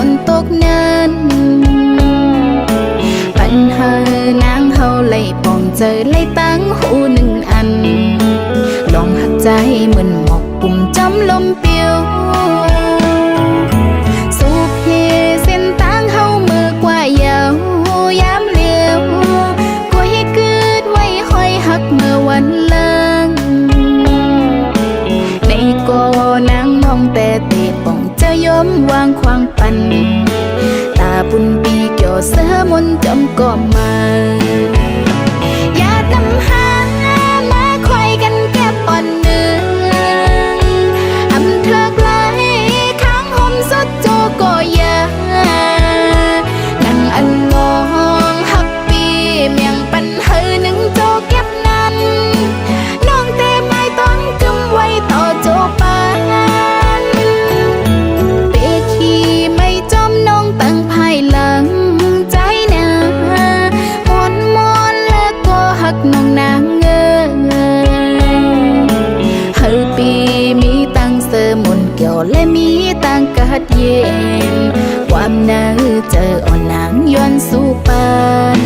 นตกเนินปัญหานางเฮาไล่ปองเจอไล่ตั้งหูหนึ่งอันลองหักใจเหมือนหมอกปุ่มจำลมเปียวสุขเฮเส้นตั้งเฮามือกว่ายาวยามเลี้ยวก็ให้เกิดไว้คอยหักเมื่อวันเลิงในก็นางมองแต่เตะปองเจอยอมวางควางปันตาบุญปีเกี่ยวเสือมนจำก็มาอย่านำหามาคอยกันแก้ปอนหนึ่งอำเธอไกลข้างห่มสดโจก็ยานั่งอันลองหักปีเมียงปันเฮหนึ่งโจเก็บนั้นน้องเตไม่ต้องกำไว้ต่อโจปานเปขี้ไม่จอมน้องตั้งภายหลังใจนามอนแล้วก็หักน้องนางเงเฮปีมีตั้งเสมนเกี่ยวและมีตั้งกัดเย็นความน่าเจออ่อนนางย้อนสู่ปาน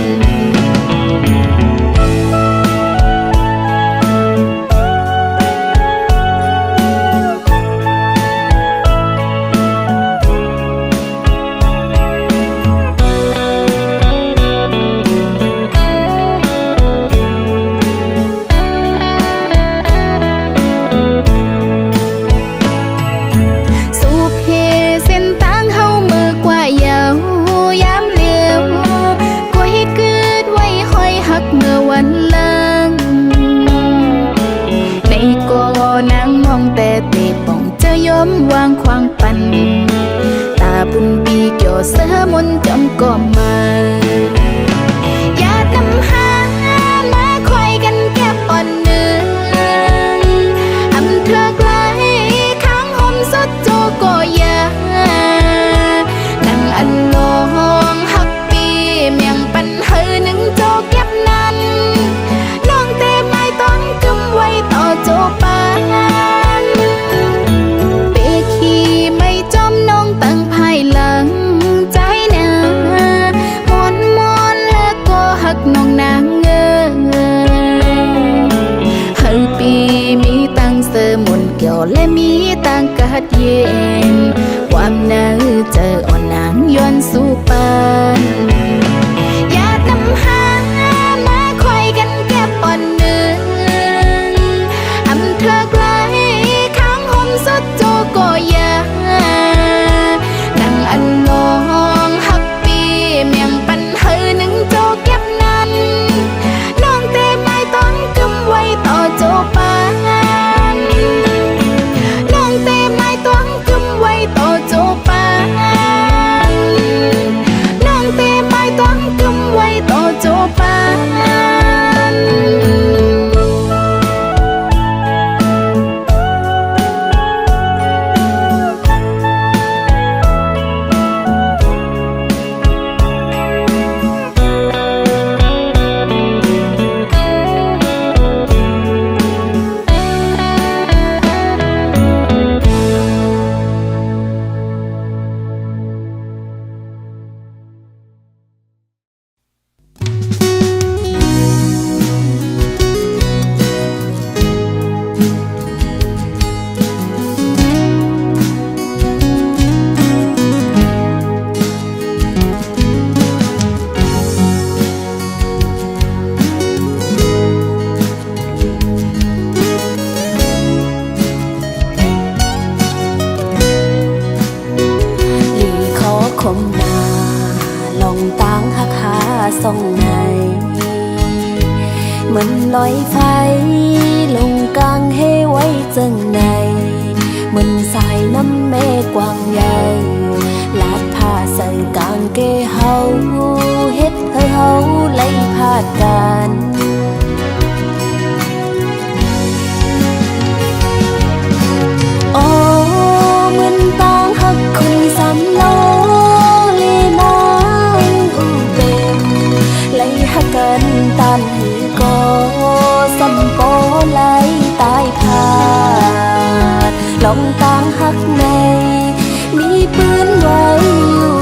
วางควางปันตาบุญปีเกี่ยวเสือมนจำก็มาอย่านำหามาคอยกันแก้ปอนหนึ่งอำเธอไกลข้างห่มสดโจก็ยานั่งอันลองหักปีเมียงปันเฮหนึ่งโจเก็บนั้นน้องเตไม่ต้องกำไว้ต่อโจปานตั้งภายหลังใจนามอนแล้วก็หักน้องนางเงเฮปีมีตั้งเสมนเกี่ยวและมีตั้งกัดเย็นความน่าเจออ่อนนางย้อนสู่ปานอย่านำหามาคอยกันแก้ปอนหนึ่งอำเธอไกลข้างห่มสดโจก็ยาอันลองหักปีเมียงปันเฮหนึ่งโจเก็บนั้นน้องเตไม่ต้องกำไว้ต่อโจปานน้องเตไม่ต้องกำไว้ต่อโจปานน้องเตไม่ต้องกำไว้ต่อโจปานส่องในเหมือนลอยไฟลงกลางให้ไว้จังในเหมือนสายน้ำแม่กว้างใหญ่ลาดผ้าใส่กางเกเฮาเฮ็ดให้เฮาไล่พาดกันโอ้เหมือนต้องหักคนสามโลกันตันหือก็สัมโปไหลตายพาดลองตางหักในมีปืนไว้อยู่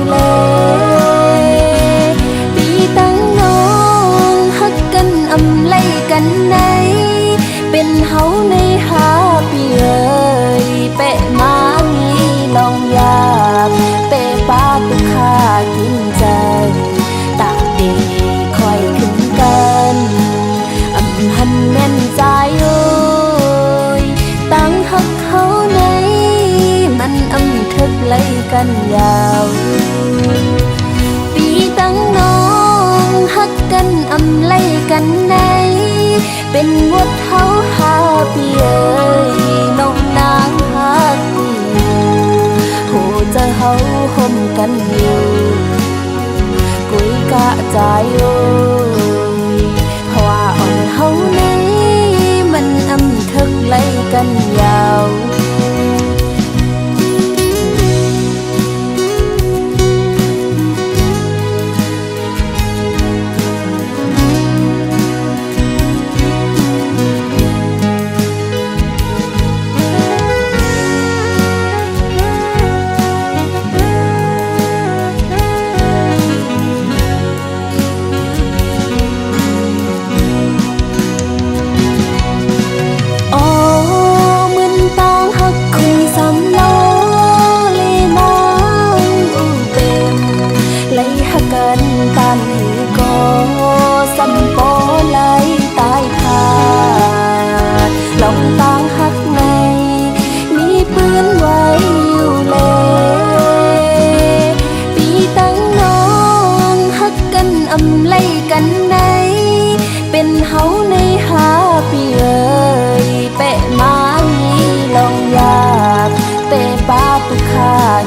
กันในเป็นวัดเฮาหาปีเอ้ยน้องนางฮักอยู่หูจะเฮาห่มกันอยู่กุยกะใจโอ้ยเพราะว่าอ่อนเฮาในมันอำทึกไล่กันยาว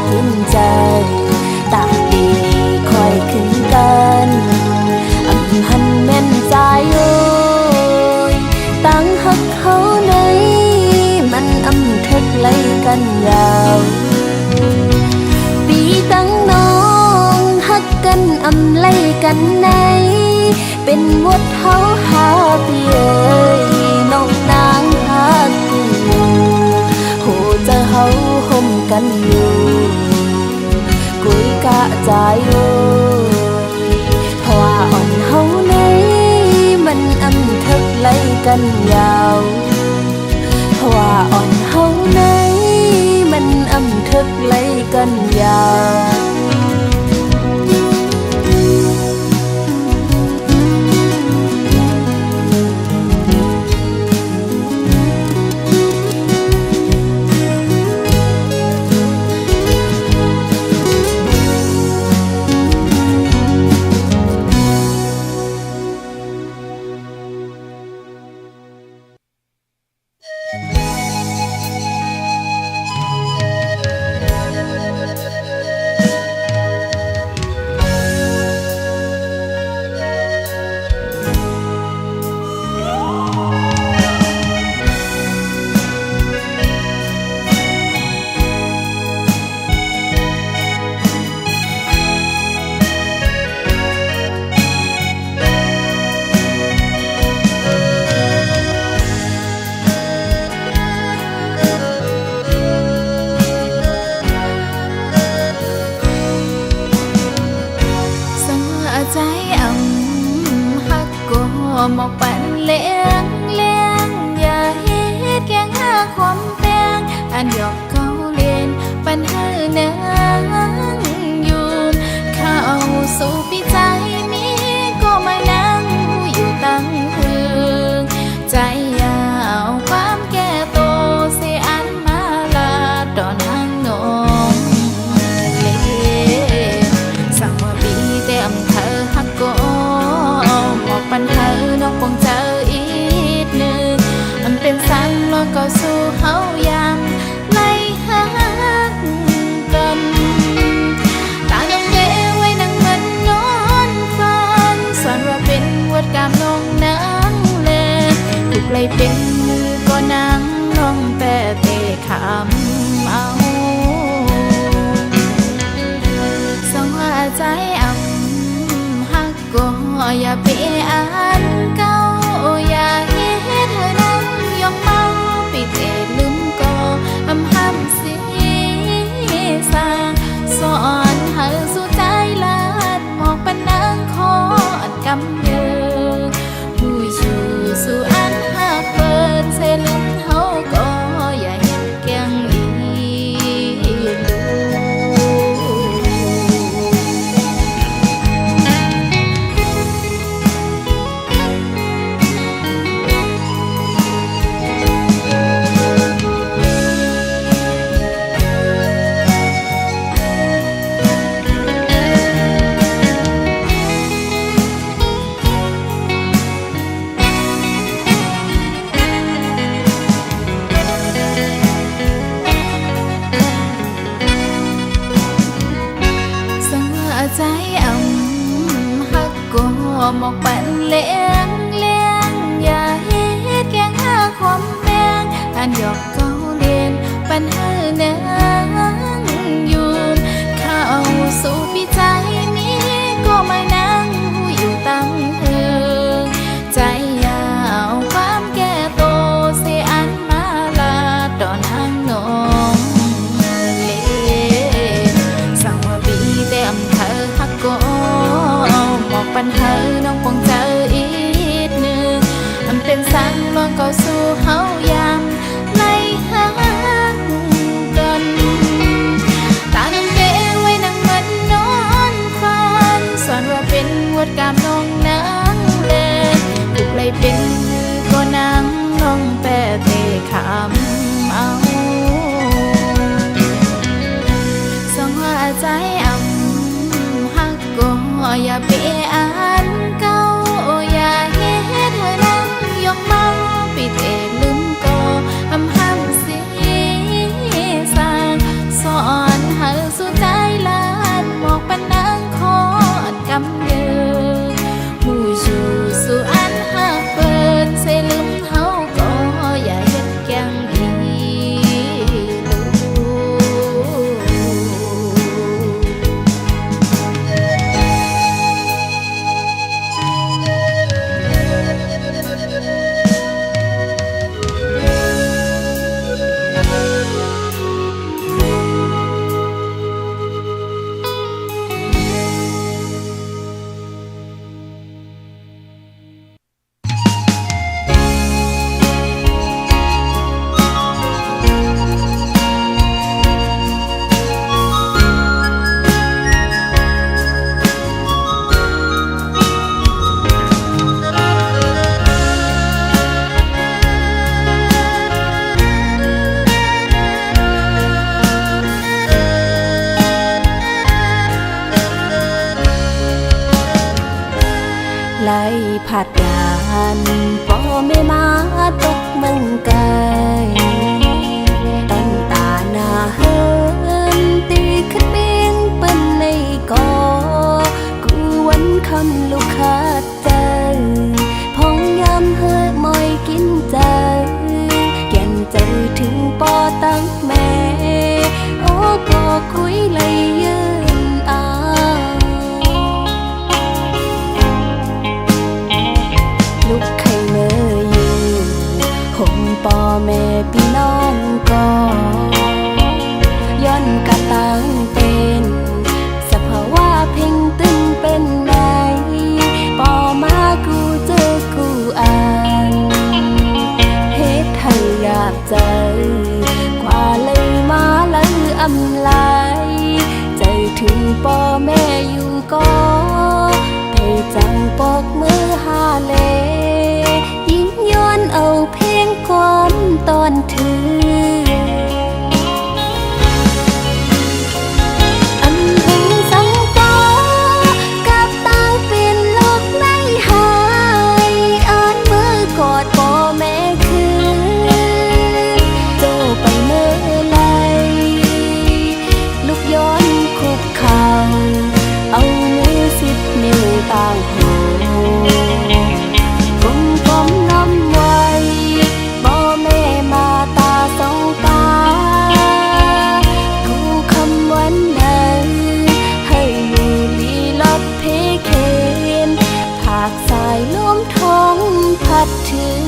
กินใจตาดีคอยขึ้นกันอำหันแม่นใจโอ้ยตั้งหักเขาในมันอำทึกไล่กันยาวปีตั้งน้องหักกันอำไล่กันในเป็นวัดเฮาหาปีเอ้ยน้องนางหักอยู่หูจะเฮาห่มกันอยู่กุยกะใจโอ้ยเพราะว่าอ่อนเฮาในมันอำทึกไล่กันยาวเพราะว่าอ่อนเฮาในมันอำทึกไล่กันยาวหมอกปั่นเลี้ยงอย่าเฮ็ดแกงหาความแปลงอันหยอกเขาเล่นปัญหาเนืองอยู่เข้าสู่ปีใจมีก็มานั่งอยู่ตั้งพึงใจยาวความแก่โตเสียอันมาลาดอนหางนองเล่สั่งว่าปีเต็มเธอฮักก็หมอกปั่นเธอน้องคงเจออีกหนึ่งมันเป็นสังแล้วก็สู้เฮายามไล่หากันตาน้องเด้ไว้นั่งมันนอนฟันสอนว่าเป็นวัดกามน้องนางเลยถูกไล่เป็นมือก็นั่งน้องแต่เตะขำเอาส่งว่าใจฮักก็อย่าเปอันเก่าอย่าเฮ็ดให้เธอนั่งยองเมาปิดเอลืมก็ห้ำสีสาสอนให้สู่ใจลาดหมอกเป็นนางคอนกำเยอผู้อยู่สู่อันหักเปิดเส้นเฮาก็อย่าเฮ็ดแกงอีลู หมกปันเลี้ยงเลี้ยงอย่าเฮ็ดแกงหาความแมงอันหยอกเกาเลียนปันเฮอนางอยู่เข้าสู่ปีใจนี้ก็มานั่งอยู่ตั้งเฮือใจยาวความแก่โตเสียอันมาลาตอนทางน้องเล่สั่งว่าปีเต็มเธอฮักก็หมอกปันเธอน้องคงเจออีกหนึ่งมันเป็นสังลองก็สู้เฮายามในหากันตาน้องเก๋ไว้นั่งมันนอนฟันสอนว่าเป็นวดกามน้องนางเล่นถูกเลยเป็นก็นางน้องแปะเตะคำเอาสองหัวใจฮักก็อย่าเปอันเก่าอย่าเฮ็ดให้เธอนั่งยกเมาปิดลืมก็ห้ำสีสางสอนให้สู่ใจลานหมอกปันนางคอดกำเดินมูจูสู่อันหักเปิดใส่ลืมเฮาก็อย่าเฮ็ดแกงอีลูไล่ผัดยานพ่อแม่มาตกเมืองไกลตั้งตาหน้าเฮินตีขึ้นเบียงเป็นในกอกูวันคำลูกขาดใจพองยำเฮิดมอยกินใจแก่นใจถึงปอตั้งแม่โอ้ก็คุยเลยยืนอาลูกไข่เมื่ออยู่ห่มปอแม่พี่น้องก็ย้อนกะตังเป็นสภาวะเพ่งตึงเป็นไงปอมากูเจอกูอ่านเฮ็ดให้อยากใจกว่าเลยมาเลยอำลายใจถึงปอแม่อยู่ก็ไปจังปอกมือหาเลยิ่งย้อนเอาเพลงความตอนถืออันหึงสังปอกับตังเป็นโลกในหายอ่านมือกอดปอแม่คือโจไปเมื่อไรลูกย้อนคุกเข่าเอามือ10 นิ้วต่างหูกลมๆน้ำไว้บ่แม่มาตาสองตากูคำวันนั้นให้อยู่ลีลอดเพเคนผากสายลมท้องพัดถึง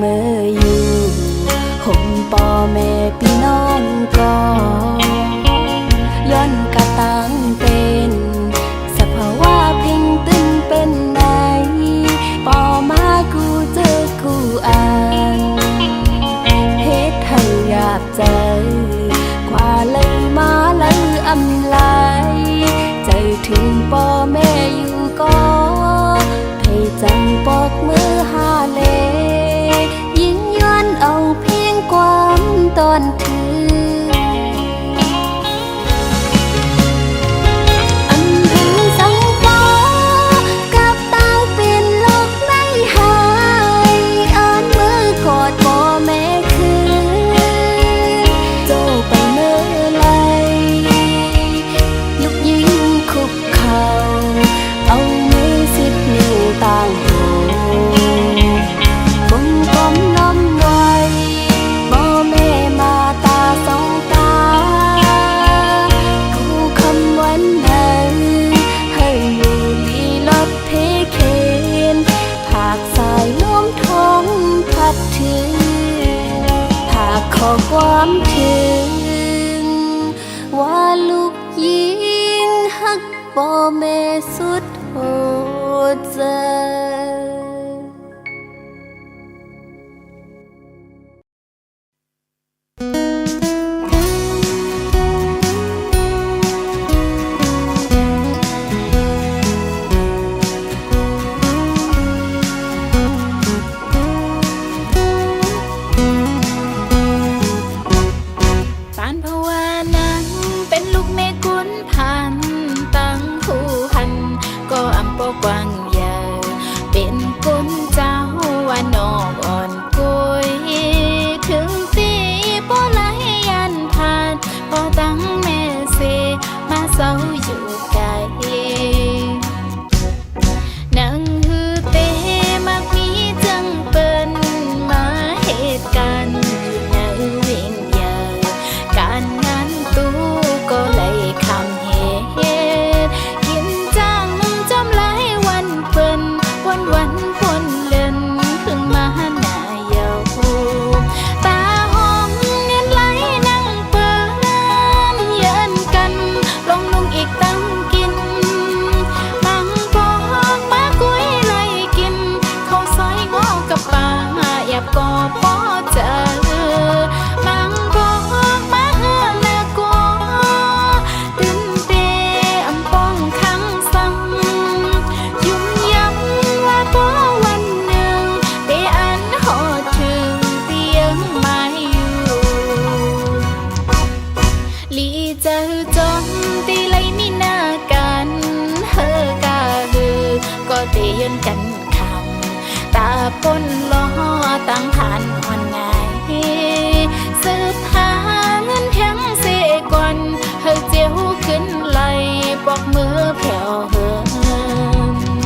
เมื่ออยู่ห่มปอแม่พี่น้องก็ย้อนกะตังเป็นสภาวะเพ่งตึงเป็นไงปอมากูเจอกูอ่านเฮ็ดให้อยากใจกว่าเลยมาเลยอำลายใจถึงปอแม่อยู่ก็พย จังปอกมือหาเลยิ่งย้อนเอาเพียงความตอนถืออันถึงสังปอกับตั้งเป็นโลกในหายอ่านมือกอดพ่อแม่คือโจไปเมื่อไรลุกยิงคุกเข่าเอามือสิบนิ้วต่างหูกลมกลมน้อมไว้บ่แม่มาตาสองตากูคำวันนั้นให้อยู่ลีลับเพเคนผากสายล้มท้องพัดถึงผากขอความถึงว่าลูกยิงหักบ่แม่สุดโหดใจ ปานภาวานั้นเป็นลูกแม่กุนพันตั้งผู้หันก็อำปอกวางใหญ่เป็นกุนเจ้าว่านอกอ่อนกยถึงตีบ่ไหลยันผ่านบ่ตั้งแม่เสมาเศร้าอยู่ไกลนังฮือเตมักมีจังเปิ้นมาเหตุการณ์อยู่ในวิญญาณการงานตู้ก็เลยคำเหตุกินจังจำหลายวันเปิ้นวันปนเล่นเพิ่งมาหน้าเยาตาหอมเงินไหลนั่งเปิ้นเยินกันลงลุงอีกตั้งกินมังปอกมากุ้ยไหลกินข้าวซอยงอกับปลาแอบกอปอเจอมังปอกมาเฮือละกอตื่นเตอำป้องขังสังยุ่มย้ำว่าบ่วันหนึ่งได้อันหอดถึงเตียงไม่อยู่ลีเจอจอมตีไลมีหน้ากันเฮอกาฮือก็เตยนกันคำตาปนล้อตั้งฐานอ่อนง่ายสืบหาเงินแถมเสก่อนเฮอเจียวขึ้นไหลปอกมือแผ่วเฮิม เ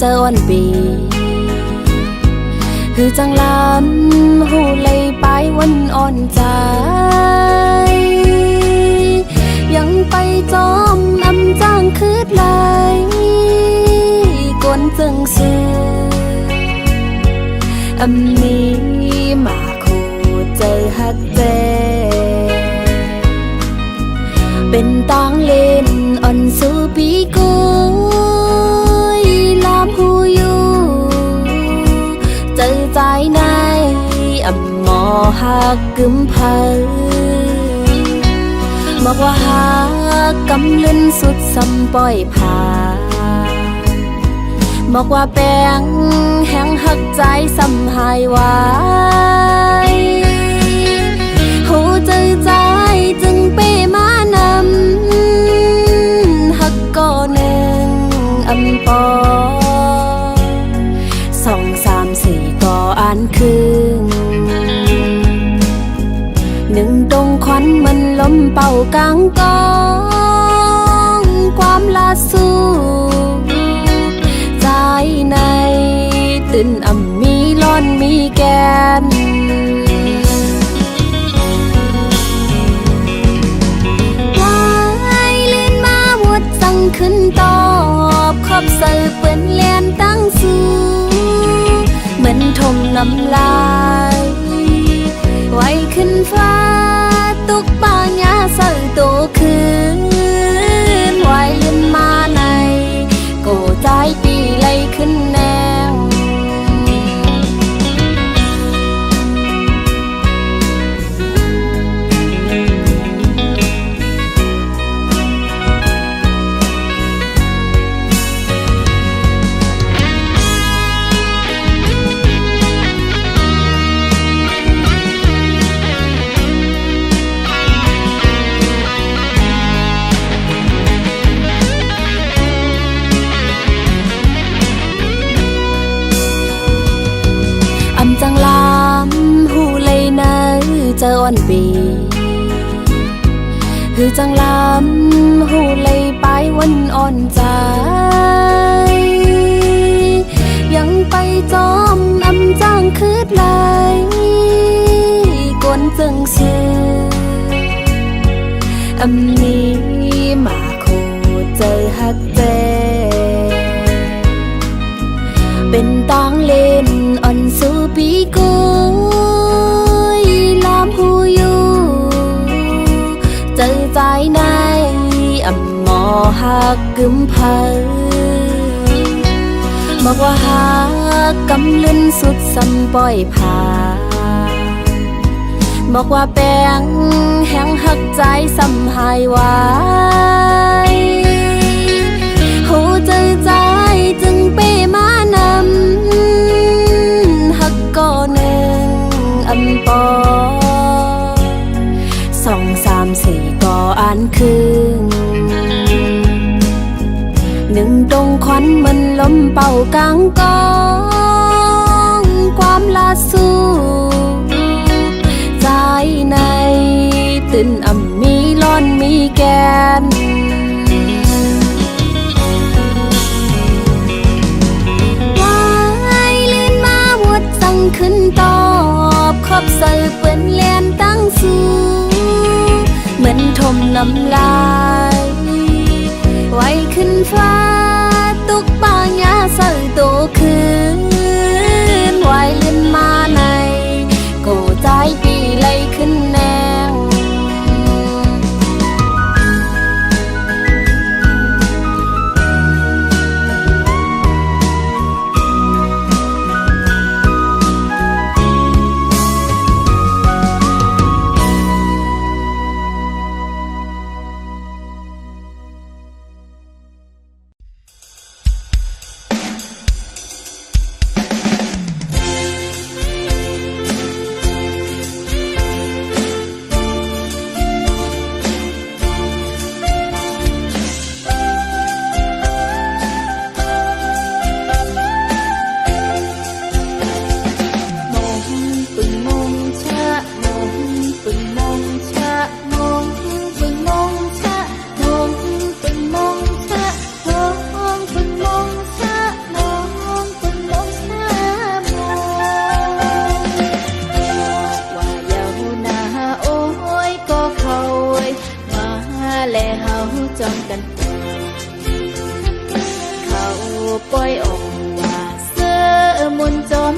เจออ่อนปีคือจังลำหูเลยไปวันอ่อนใจยังไปจอมอำจ้างคืดไหลกวนจึงซื้ออำนี้มาคู่ใจฮักเจเป็นตางเล่นอ่อนสู่ปีกุยลามหูอยู่เจอใจในอำหมอหักกึมเพอบอกว่าหักกำลึนสุดสำปล่อยผ่าบอกว่าแป้งแห้งหักใจสำหายไว้หูเจอใจจึงเป้มานำหักก่อหนึ่งอำปอ2 3 4ก่ออ่านคืนหนึ่งตรงควันมันลมเป่ากลางกองความลาสู้ใจในตื่นอ่ำมีร้อนมีแกนวายลื่นมาหมดสั่งขึ้นตอบขอบเสิร์ฟเปื้อนเลียนตั้งสู้เหมือนทมน้ำลายไว้ขึ้นฟ้าตุกป่าหญ้าเสิร์ฟโตคืนไว้ลื่นมาในโกใจปีไหลขึ้นแนวจังลำหูเลยนะเจออ่อนปีคือจังลำหูเลยไปวันอ่อนใจยังไปจอมอำจ้างคืดไหลกวนจึงซื้ออำนี้มาคู่ใจฮักเจเป็นตางเล่นอ่อนสู่ปีกุยลามหูอยู่เจอใจในอำหมอหักกึมเพอบอกว่าหักกำลึนสุดสำปล่อยผ่าบอกว่าแป้งแห้งหักใจสำหายไว้หูเจอใจจึงเป้มานำหักก่อหนึ่งอำปอ2 3 4ก่ออ่านคืนหนึ่งตรงควันมันลมเป่ากลางกองความลาสู้ใจในตื่นอ่ำมีร้อนมีแกนขึ้นตอบขอบเสิร์ฟเปื้อนเลียนตั้งสู้เหมือนทมน้ำลายไว้ขึ้นฟ้าตุกป่าหญ้าเสิร์ฟโตคืนไว้ลื่นมาในโกใจปีไหลขึ้นแนว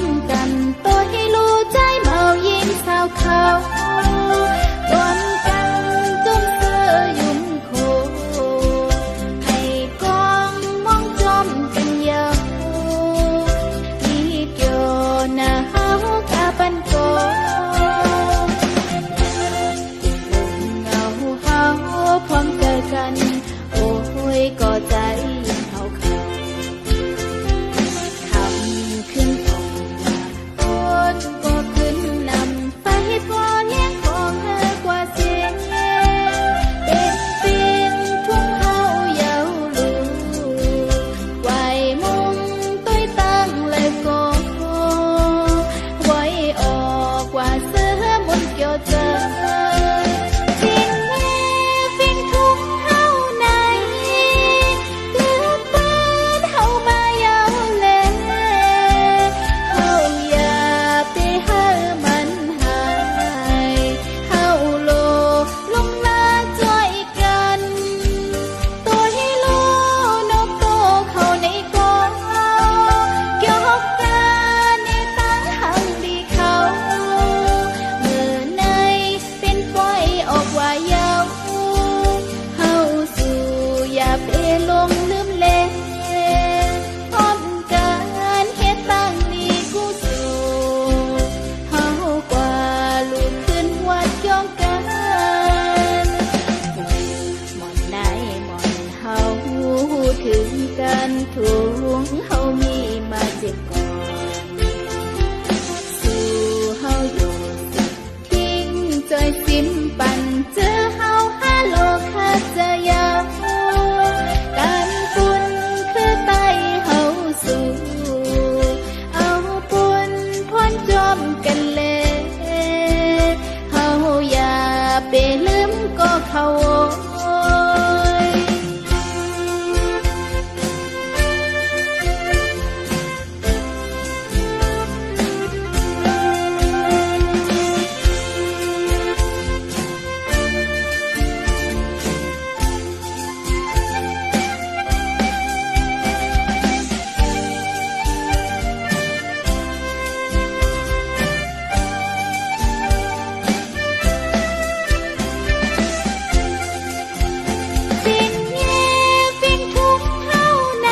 มกันตัวให้รู้ใจเมายิงสาวเขารวมกันจุ่มเสื้อยุ่มโคให้กองมองจอมกันยาวมีเกี่ยวหน้าเฮากะปันโกเงาเฮาพร้อมเจอกันโอ้ยก็ใจเฮาเขาคำขึ้นออกมาต้นก็ขึ้นนำไปตัวเลี้ยงของเธอกว่าเสียงเป็นปีนทุ่งเฮาเยาวลูไหวมุงต้อยตั้งและก็ไว้ออกว่าเสื้อมนเกี่ยวเจอทิ้งแม่ฟิงทุ่งเฮาในเลือกเปิดเฮามายาวแลเฮาอย่าไปหามันหายเฮาโลลงหน้าช่วยกันตัวให้รู้นกโตเข้าในกองเกี่ยวหกตาในตั้งหังดีเขาเมื่อในเป็นปล่อยออกว่ายาวเฮาสู่อย่าไปลงลืมเล่นพร้อมกันเฮ็ดตั้งนี้กูสู่เฮากว่าลูกขึ้นวัดย่องกันหมอนไหนหมอนเฮาถึงกันทุงเฮามีมาเจ็บก่อนสู่เฮาอยู่สิทิ้งจอยซิมปันเจอเฮาหาโลกหาเจอยาวการปุ่นคือไตเฮาสู่เอาปุ่นพ้นจอมกันเลยเฮาอย่าไปลืมก็เขาฟินเย่ฟินทุ่งเฮาใน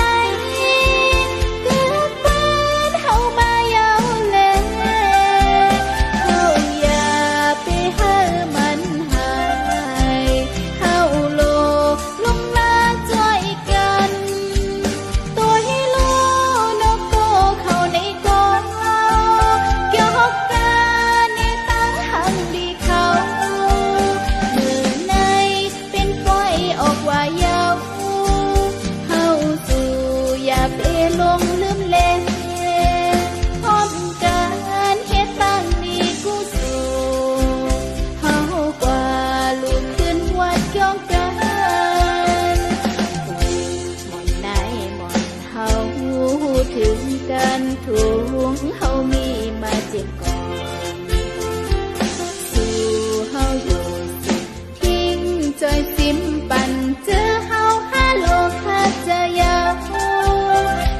เกือบเปิดเฮามายาวแลเฮาอย่าไปหามันหายเฮาโลลงหน้าช่วยกันตัวให้รู้นกโตเข้าในกองเกี่ยวหกตาในตั้งหังดีเขาเมื่อในเป็นปล่อยออกว่ายาวเฮาสู่อย่าไปลงลืมเล่นพร้อมกันเฮ็ดตั้งนี้กูสู่เฮากว่าลูกขึ้นวัดย่องกันหมอนไหนหมอนเฮาถึงกันทุงเฮามีมาเจ็บก่อนสู่เฮาอยู่สิทิ้งจอยซิมปันเจอเฮาหาโลกหาเจอยาว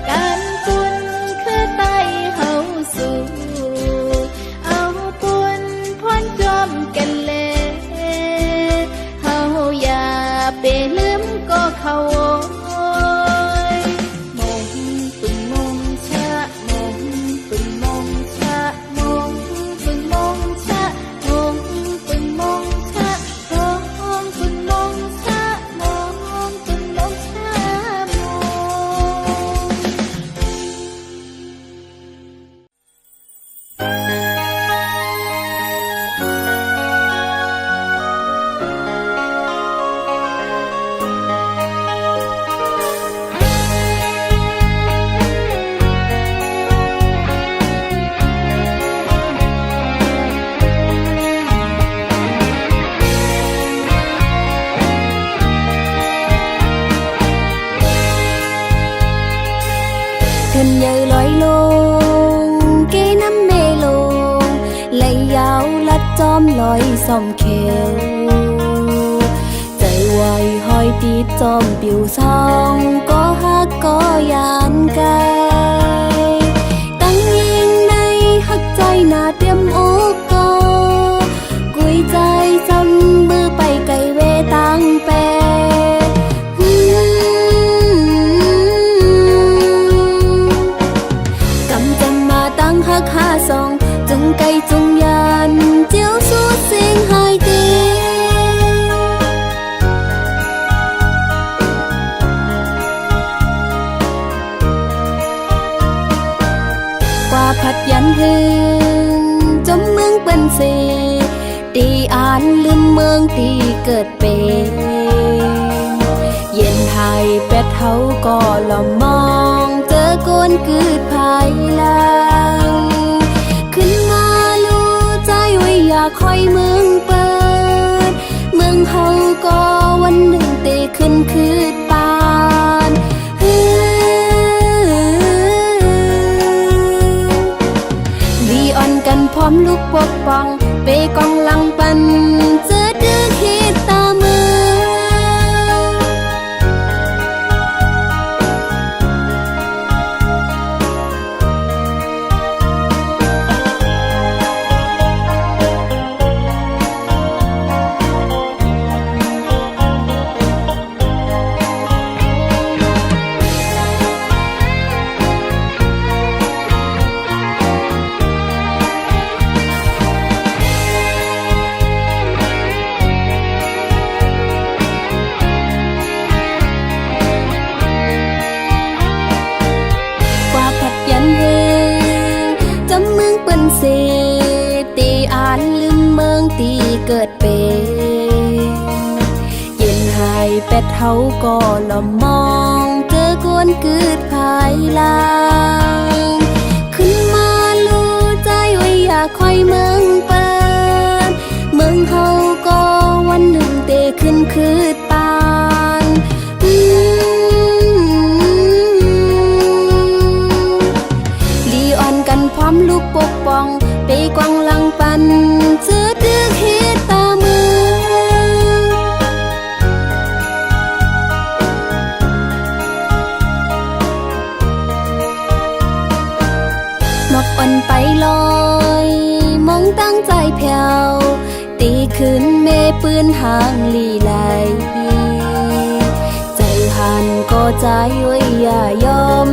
การปุ่นคือไตเฮาสู่เอาปุ่นพ้นจอมกันเลยเฮาอย่าไปลืมก็เขามงปึงมงชะมงปึงมงชะมงปึงมงชะมงปึงมงชะมงปึงมงชะมงปึงมงชะมthân nhờ lối lông cái nắm mê lông lấy áo lắt chom lối sòng khềuใจไวห้อยตีจอมปิวซองก็ฮักก็ยานกายตั้งยิงนา หน้าเตรียมโอกกอกุยใจจำมือไปไกลเวตังแปกำจำมาตั้งหักหาสองจงไกลจงยานเจียวสู้เสียงหายเตกว่าพัดยันหืนจมเมืองเป็นเสตีอ่านลืมเมืองตีเกิดเป็นเย็นไทยเป็ดเฮาก็ละมองเจอโกนกืดภายหลังขึ้นมาลู่ใจไว้อยากคอยเมืองเปิดเมืองเฮาก็วันหนึ่งเตขึ้นคืดปานลีออนกันพร้อมลูกปกป้องเปกองหลังปันเจอดื้อคิดตามืเสตีอ่านลืมเมืองตีเกิดเป็นเย็นหายเป็ดเฮาก็ละมองเจอกวนกืดภายหลังขึ้นมาลู่ใจไว้อยากคอยเมืองเปิดเมืองเฮาก็วันหนึ่งเตขึ้นคืดปานลีออนกันพร้อมลูกปกป้องไปกวางหลังปันเจอดื้อคิดตามือนกอ่อนไปลอยมองตั้งใจแผ่วตีขึ้นเมปืนหางลีไหลใจหันก็ใจไว้อย่ายอม